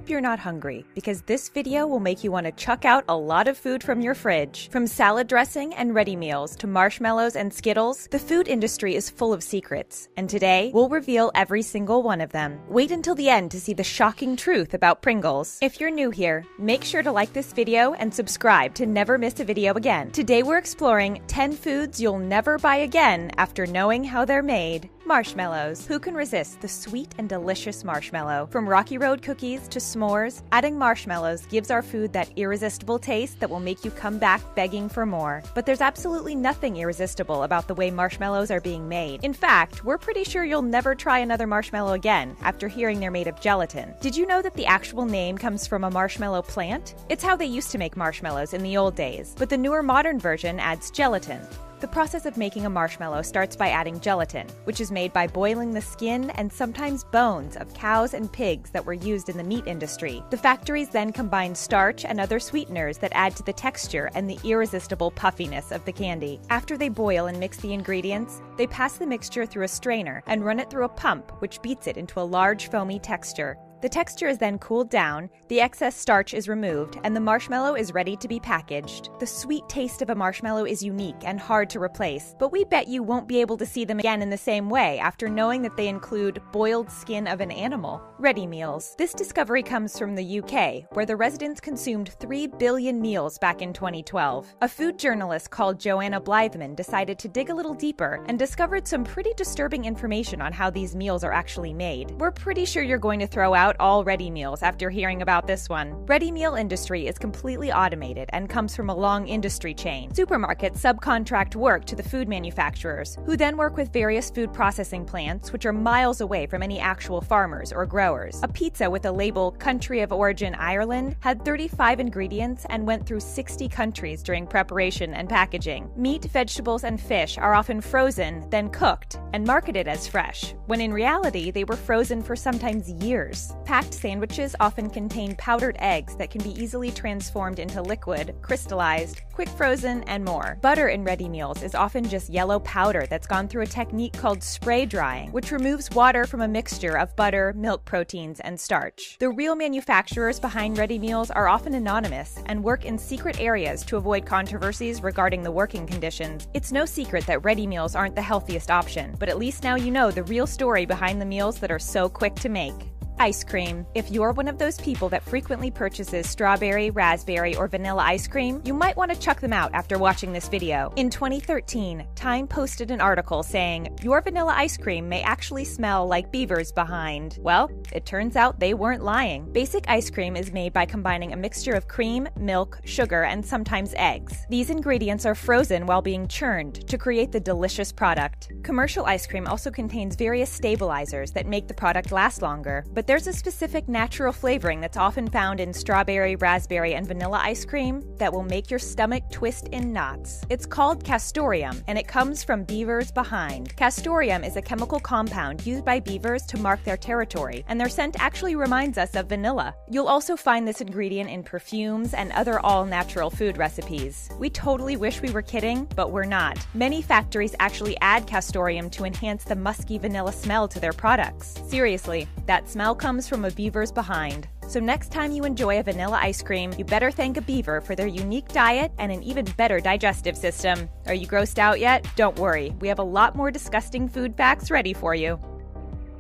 hope you're not hungry, because this video will make you want to chuck out a lot of food from your fridge. From salad dressing and ready meals to marshmallows and Skittles, the food industry is full of secrets, and today we'll reveal every single one of them. Wait until the end to see the shocking truth about Pringles. If you're new here, make sure to like this video and subscribe to never miss a video again. Today we're exploring 10 foods you'll never buy again after knowing how they're made. Marshmallows. Who can resist the sweet and delicious marshmallow? From Rocky Road cookies to s'mores, adding marshmallows gives our food that irresistible taste that will make you come back begging for more. But there's absolutely nothing irresistible about the way marshmallows are being made. In fact, we're pretty sure you'll never try another marshmallow again after hearing they're made of gelatin. Did you know that the actual name comes from a marshmallow plant? It's how they used to make marshmallows in the old days, but the newer modern version adds gelatin. The process of making a marshmallow starts by adding gelatin, which is made by boiling the skin and sometimes bones of cows and pigs that were used in the meat industry. The factories then combine starch and other sweeteners that add to the texture and the irresistible puffiness of the candy. After they boil and mix the ingredients, they pass the mixture through a strainer and run it through a pump, which beats it into a large foamy texture. The texture is then cooled down, the excess starch is removed, and the marshmallow is ready to be packaged. The sweet taste of a marshmallow is unique and hard to replace, but we bet you won't be able to see them again in the same way after knowing that they include boiled skin of an animal. Ready meals. This discovery comes from the UK, where the residents consumed 3 billion meals back in 2012. A food journalist called Joanna Blytheman decided to dig a little deeper and discovered some pretty disturbing information on how these meals are actually made. We're pretty sure you're going to throw out all ready meals after hearing about this one. Ready meal industry is completely automated and comes from a long industry chain. Supermarkets subcontract work to the food manufacturers, who then work with various food processing plants which are miles away from any actual farmers or growers. A pizza with a label Country of Origin Ireland had 35 ingredients and went through 60 countries during preparation and packaging. Meat, vegetables, and fish are often frozen, then cooked, and marketed as fresh, when in reality they were frozen for sometimes years. Packed sandwiches often contain powdered eggs that can be easily transformed into liquid, crystallized, quick frozen, and more. Butter in ready meals is often just yellow powder that's gone through a technique called spray drying, which removes water from a mixture of butter, milk proteins, and starch. The real manufacturers behind ready meals are often anonymous and work in secret areas to avoid controversies regarding the working conditions. It's no secret that ready meals aren't the healthiest option, but at least now you know the real story behind the meals that are so quick to make. Ice cream. If you're one of those people that frequently purchases strawberry, raspberry, or vanilla ice cream, you might want to chuck them out after watching this video. In 2013, Time posted an article saying, "Your vanilla ice cream may actually smell like beavers behind." Well, it turns out they weren't lying. Basic ice cream is made by combining a mixture of cream, milk, sugar, and sometimes eggs. These ingredients are frozen while being churned to create the delicious product. Commercial ice cream also contains various stabilizers that make the product last longer, but there's a specific natural flavoring that's often found in strawberry, raspberry, and vanilla ice cream that will make your stomach twist in knots. It's called castoreum, and it comes from beavers behind. Castoreum is a chemical compound used by beavers to mark their territory, and their scent actually reminds us of vanilla. You'll also find this ingredient in perfumes and other all-natural food recipes. We totally wish we were kidding, but we're not. Many factories actually add castoreum to enhance the musky vanilla smell to their products. Seriously, that smell comes from a beaver's behind. So next time you enjoy a vanilla ice cream, you better thank a beaver for their unique diet and an even better digestive system. Are you grossed out yet? Don't worry, we have a lot more disgusting food facts ready for you.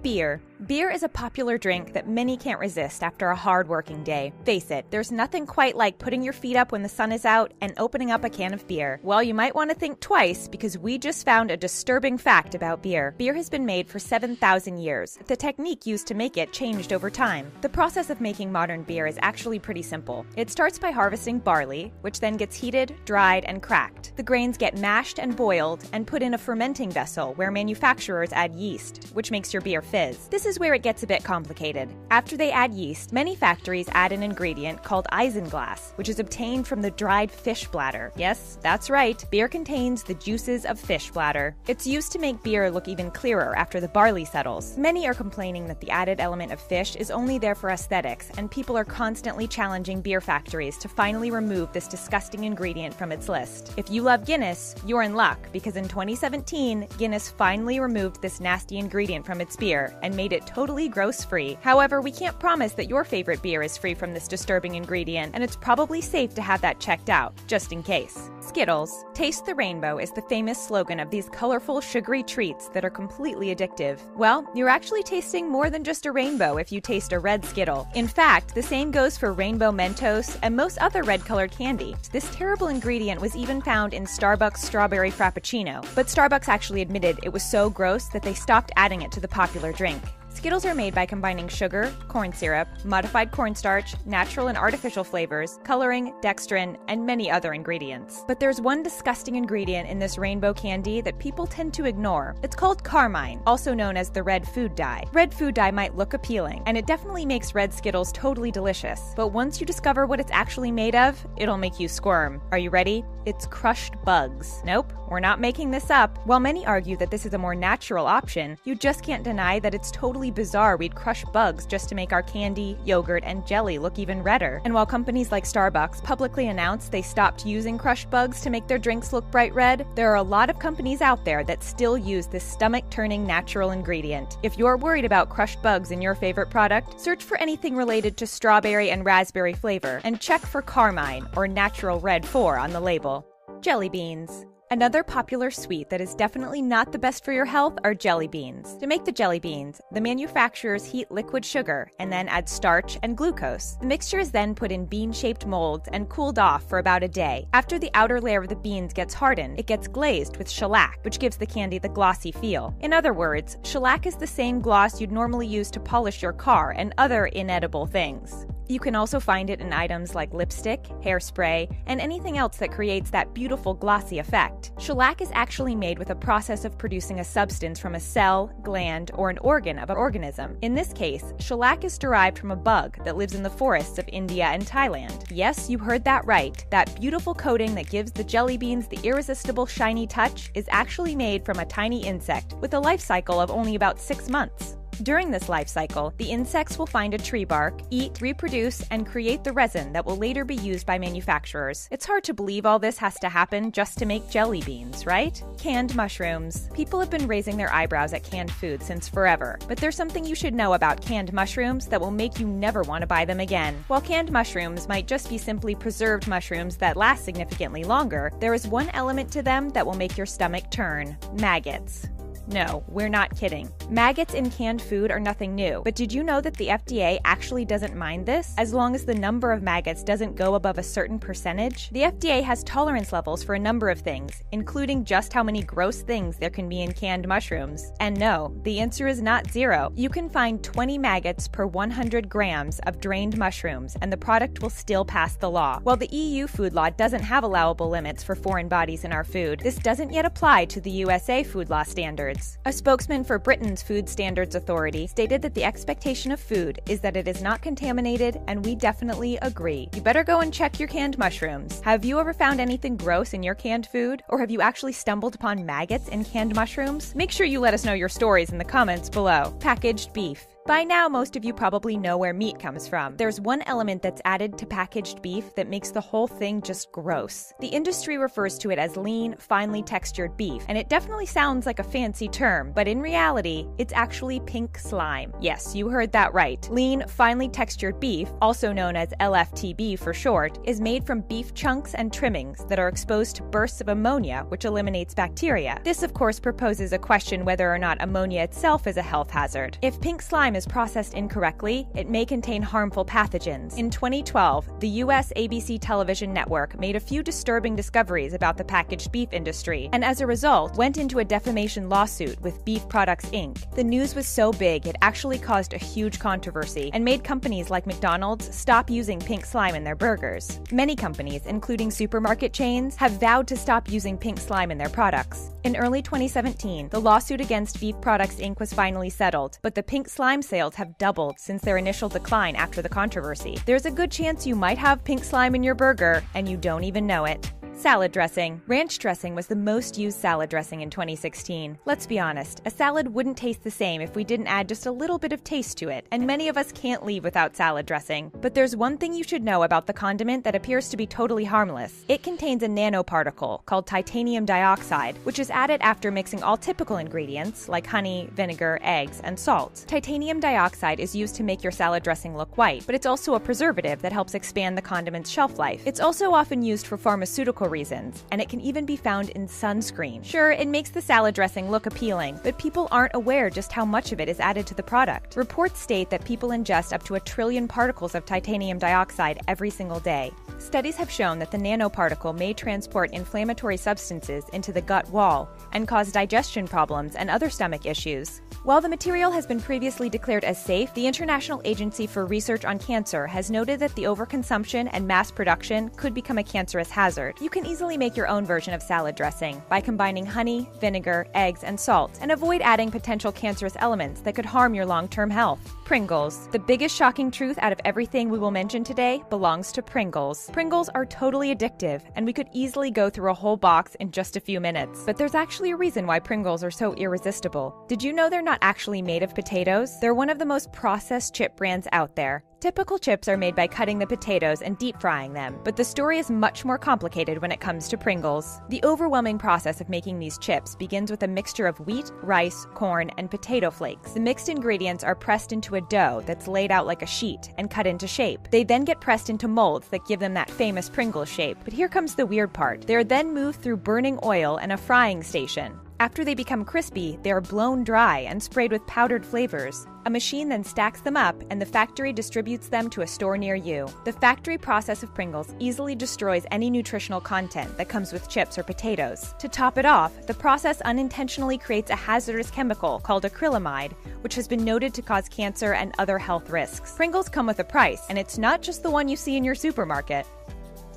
Beer. Beer is a popular drink that many can't resist after a hard working day. Face it, there's nothing quite like putting your feet up when the sun is out and opening up a can of beer. Well, you might want to think twice because we just found a disturbing fact about beer. Beer has been made for 7,000 years. The technique used to make it changed over time. The process of making modern beer is actually pretty simple. It starts by harvesting barley, which then gets heated, dried, and cracked. The grains get mashed and boiled and put in a fermenting vessel where manufacturers add yeast, which makes your beer fizz. This is where it gets a bit complicated. After they add yeast, many factories add an ingredient called isinglass, which is obtained from the dried fish bladder. Yes, that's right, beer contains the juices of fish bladder. It's used to make beer look even clearer after the barley settles. Many are complaining that the added element of fish is only there for aesthetics, and people are constantly challenging beer factories to finally remove this disgusting ingredient from its list. If you love Guinness, you're in luck, because in 2017, Guinness finally removed this nasty ingredient from its beer and made it it totally gross-free. However, we can't promise that your favorite beer is free from this disturbing ingredient, and it's probably safe to have that checked out, just in case. Skittles. Taste the rainbow is the famous slogan of these colorful, sugary treats that are completely addictive. Well, you're actually tasting more than just a rainbow if you taste a red Skittle. In fact, the same goes for Rainbow Mentos and most other red-colored candy. This terrible ingredient was even found in Starbucks Strawberry Frappuccino, but Starbucks actually admitted it was so gross that they stopped adding it to the popular drink. Skittles are made by combining sugar, corn syrup, modified cornstarch, natural and artificial flavors, coloring, dextrin, and many other ingredients. But there's one disgusting ingredient in this rainbow candy that people tend to ignore. It's called carmine, also known as the red food dye. Red food dye might look appealing, and it definitely makes red Skittles totally delicious. But once you discover what it's actually made of, it'll make you squirm. Are you ready? It's crushed bugs. Nope, we're not making this up. While many argue that this is a more natural option, you just can't deny that it's totally bizarre we'd crush bugs just to make our candy, yogurt, and jelly look even redder. And while companies like Starbucks publicly announced they stopped using crushed bugs to make their drinks look bright red, there are a lot of companies out there that still use this stomach-turning natural ingredient. If you're worried about crushed bugs in your favorite product, search for anything related to strawberry and raspberry flavor, and check for carmine, or natural red 4 on the label. Jelly beans. Another popular sweet that is definitely not the best for your health are jelly beans. To make the jelly beans, the manufacturers heat liquid sugar and then add starch and glucose. The mixture is then put in bean-shaped molds and cooled off for about a day. After the outer layer of the beans gets hardened, it gets glazed with shellac, which gives the candy the glossy feel. In other words, shellac is the same gloss you'd normally use to polish your car and other inedible things. You can also find it in items like lipstick, hairspray, and anything else that creates that beautiful glossy effect. Shellac is actually made with a process of producing a substance from a cell, gland, or an organ of an organism. In this case, shellac is derived from a bug that lives in the forests of India and Thailand. Yes, you heard that right. That beautiful coating that gives the jelly beans the irresistible shiny touch is actually made from a tiny insect with a life cycle of only about 6 months. During this life cycle, the insects will find a tree bark, eat, reproduce, and create the resin that will later be used by manufacturers. It's hard to believe all this has to happen just to make jelly beans, right? Canned mushrooms. People have been raising their eyebrows at canned food since forever, but there's something you should know about canned mushrooms that will make you never want to buy them again. While canned mushrooms might just be simply preserved mushrooms that last significantly longer, there is one element to them that will make your stomach turn: maggots. No, we're not kidding. Maggots in canned food are nothing new, but did you know that the FDA actually doesn't mind this, as long as the number of maggots doesn't go above a certain percentage? The FDA has tolerance levels for a number of things, including just how many gross things there can be in canned mushrooms. And no, the answer is not 0. You can find 20 maggots per 100 grams of drained mushrooms, and the product will still pass the law. While the EU food law doesn't have allowable limits for foreign bodies in our food, this doesn't yet apply to the USA food law standards. A spokesman for Britain's Food Standards Authority stated that the expectation of food is that it is not contaminated, and we definitely agree. You better go and check your canned mushrooms. Have you ever found anything gross in your canned food? Or have you actually stumbled upon maggots in canned mushrooms? Make sure you let us know your stories in the comments below. Packaged beef. By now, most of you probably know where meat comes from. There's one element that's added to packaged beef that makes the whole thing just gross. The industry refers to it as lean, finely textured beef, and it definitely sounds like a fancy term, but in reality, it's actually pink slime. Yes, you heard that right. Lean, finely textured beef, also known as LFTB for short, is made from beef chunks and trimmings that are exposed to bursts of ammonia, which eliminates bacteria. This, of course, proposes a question whether or not ammonia itself is a health hazard. If pink slime is processed incorrectly, it may contain harmful pathogens. In 2012, the US ABC television network made a few disturbing discoveries about the packaged beef industry, and as a result, went into a defamation lawsuit with Beef Products Inc. The news was so big, it actually caused a huge controversy and made companies like McDonald's stop using pink slime in their burgers. Many companies, including supermarket chains, have vowed to stop using pink slime in their products. In early 2017, the lawsuit against Beef Products Inc. was finally settled, but the pink slime sales have doubled since their initial decline after the controversy. There's a good chance you might have pink slime in your burger and you don't even know it. Salad dressing. Ranch dressing was the most used salad dressing in 2016. Let's be honest, a salad wouldn't taste the same if we didn't add just a little bit of taste to it, and many of us can't leave without salad dressing. But there's one thing you should know about the condiment that appears to be totally harmless. It contains a nanoparticle called titanium dioxide, which is added after mixing all typical ingredients like honey, vinegar, eggs, and salt. Titanium dioxide is used to make your salad dressing look white, but it's also a preservative that helps expand the condiment's shelf life. It's also often used for pharmaceutical reasons, and it can even be found in sunscreen. Sure, it makes the salad dressing look appealing, but people aren't aware just how much of it is added to the product. Reports state that people ingest up to 1 trillion particles of titanium dioxide every single day. Studies have shown that the nanoparticle may transport inflammatory substances into the gut wall and cause digestion problems and other stomach issues. While the material has been previously declared as safe, the International Agency for Research on Cancer has noted that the overconsumption and mass production could become a cancerous hazard. You can easily make your own version of salad dressing by combining honey, vinegar, eggs, and salt, and avoid adding potential cancerous elements that could harm your long-term health. Pringles. The biggest shocking truth out of everything we will mention today belongs to Pringles. Pringles are totally addictive, and we could easily go through a whole box in just a few minutes. But there's actually a reason why Pringles are so irresistible. Did you know they're not actually made of potatoes? They're one of the most processed chip brands out there. Typical chips are made by cutting the potatoes and deep frying them, but the story is much more complicated when it comes to Pringles. The overwhelming process of making these chips begins with a mixture of wheat, rice, corn, and potato flakes. The mixed ingredients are pressed into a dough that's laid out like a sheet and cut into shape. They then get pressed into molds that give them that famous Pringles shape. But here comes the weird part. They are then moved through burning oil and a frying station. After they become crispy, they are blown dry and sprayed with powdered flavors. A machine then stacks them up, and the factory distributes them to a store near you. The factory process of Pringles easily destroys any nutritional content that comes with chips or potatoes. To top it off, the process unintentionally creates a hazardous chemical called acrylamide, which has been noted to cause cancer and other health risks. Pringles come with a price, and it's not just the one you see in your supermarket.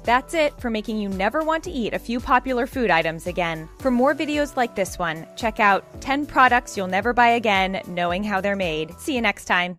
That's it for making you never want to eat a few popular food items again. For more videos like this one, check out 10 products you'll never buy again, knowing how they're made. See you next time.